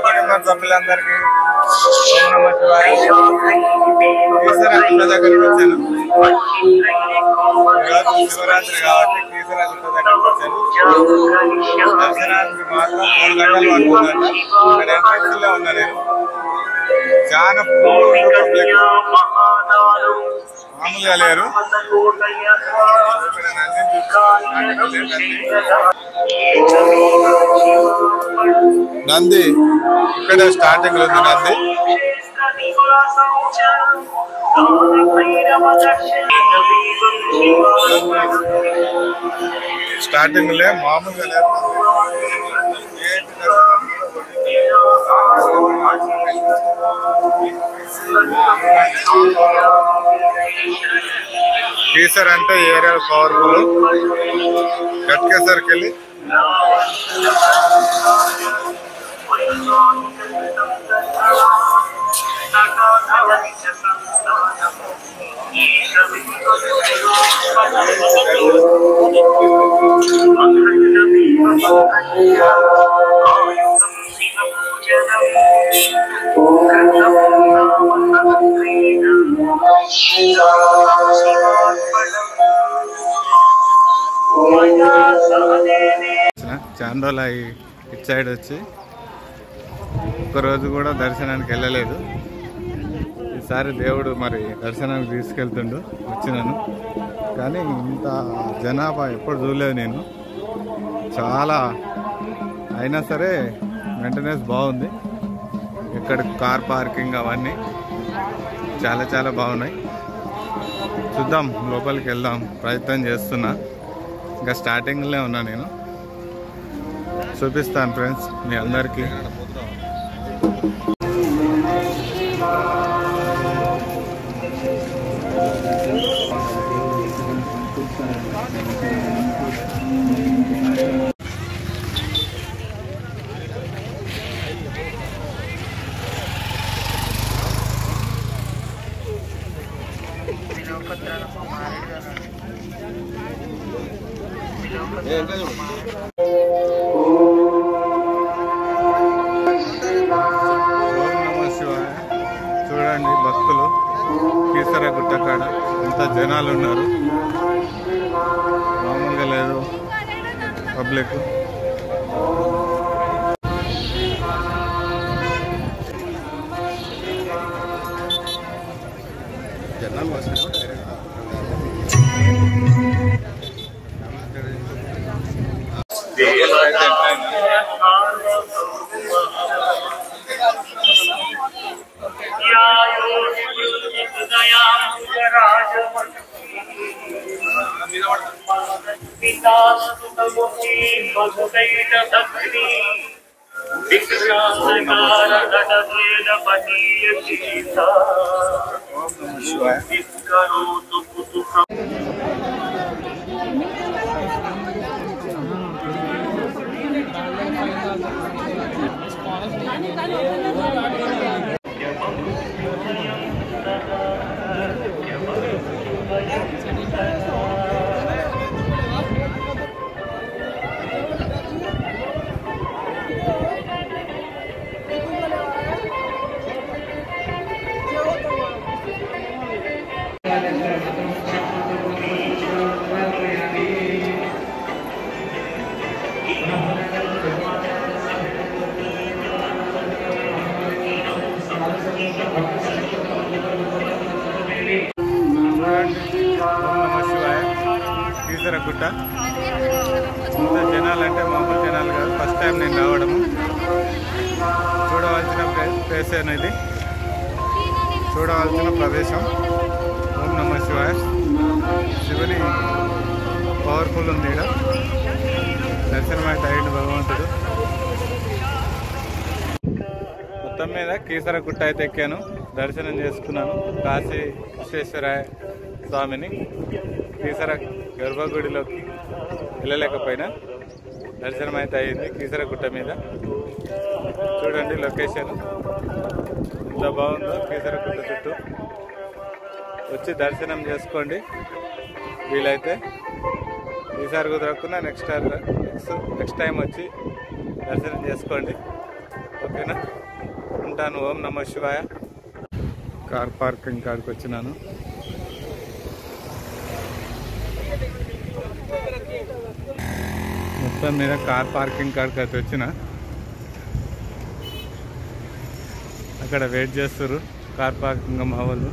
కుటుంబ సభ్యులందరికీ ఓం నమః శివాయ. కీసర గుట్ట దగ్గరికి వచ్చాను. ఈరోజు శివరాత్రి కాబట్టి కీసర గుట్ట దగ్గరికి వచ్చాను. దర్శనానికి మాత్రం 3 గంటలు పడుతుందంట. ఇక్కడ ఎంట్రెన్స్ లో ఉన్నా నేను. చాలా పబ్లిక్ మామూలుగా లేరు. నంది ఇక్కడ స్టార్టింగ్ లో ఉంది. నంది స్టార్టింగ్ లే మామూలుగా లేరు. కీసర్ అంటే ఏరియా పవర్ఫుల్. గట్కేసరికి వెళ్ళి చాందోలా ఇటు సైడ్ వచ్చి ఒక్కరోజు కూడా దర్శనానికి వెళ్ళలేదు. ఈసారి దేవుడు మరి దర్శనానికి తీసుకెళ్తుండు. వచ్చినాను కానీ ఇంత జనాభా ఎప్పుడు చూడలేదు నేను. చాలా అయినా సరే మెయింటెనెన్స్ బాగుంది. ఇక్కడ కార్ పార్కింగ్ అవన్నీ చాలా చాలా బాగున్నాయి. చూద్దాం, లోపలికి వెళ్దాం ప్రయత్నం చేస్తున్నా. ఇంకా స్టార్టింగ్లో ఉన్నా నేను. చూపిస్తాను ఫ్రెండ్స్ మీ అందరికీ. చూడండి భక్తులు కీసర గుట్ట కాడ ఎంత జనాలు ఉన్నారు. మామూలుగా లేదు పబ్లిక్. కీసర గుట్ట ఇంత జనాలు అంటే మామూలు జనాలు కాదు. ఫస్ట్ టైం నేను రావడము. చూడవలసిన ప్లేస్ అనేది, చూడవలసిన ప్రదేశం. ఓం నమ శివాయ. శివుని పవర్ఫుల్ ఉంది ఇక్కడ. దర్శనం అయితే అయ్యింది భగవంతుడు. మొత్తం మీద కీసర గుట్ట అయితే ఎక్కాను, దర్శనం చేసుకున్నాను. కాశీ విశ్వేశ్వర స్వామిని. కీసర గర్భగుడిలోకి వెళ్ళలేకపోయినా దర్శనం అయితే అయ్యింది కీసర గుట్ట మీద. చూడండి లొకేషన్ ఎంత బాగుందో. కీసర గుట్ట చుట్టూ వచ్చి దర్శనం చేసుకోండి వీలైతే. ఈసారి కుదరకుండా నెక్స్ట్ టైం వచ్చి దర్శనం చేసుకోండి. ఓకేనా, ఉంటాను. ఓం నమః శివాయ. కార్ పార్కింగ్ కాడికి వచ్చినాను. మొత్తం మీద కార్ పార్కింగ్ కాడికి అయితే వచ్చిన. అక్కడ వెయిట్ చేస్తారు కార్ పార్కింగ్ మా వాళ్ళు.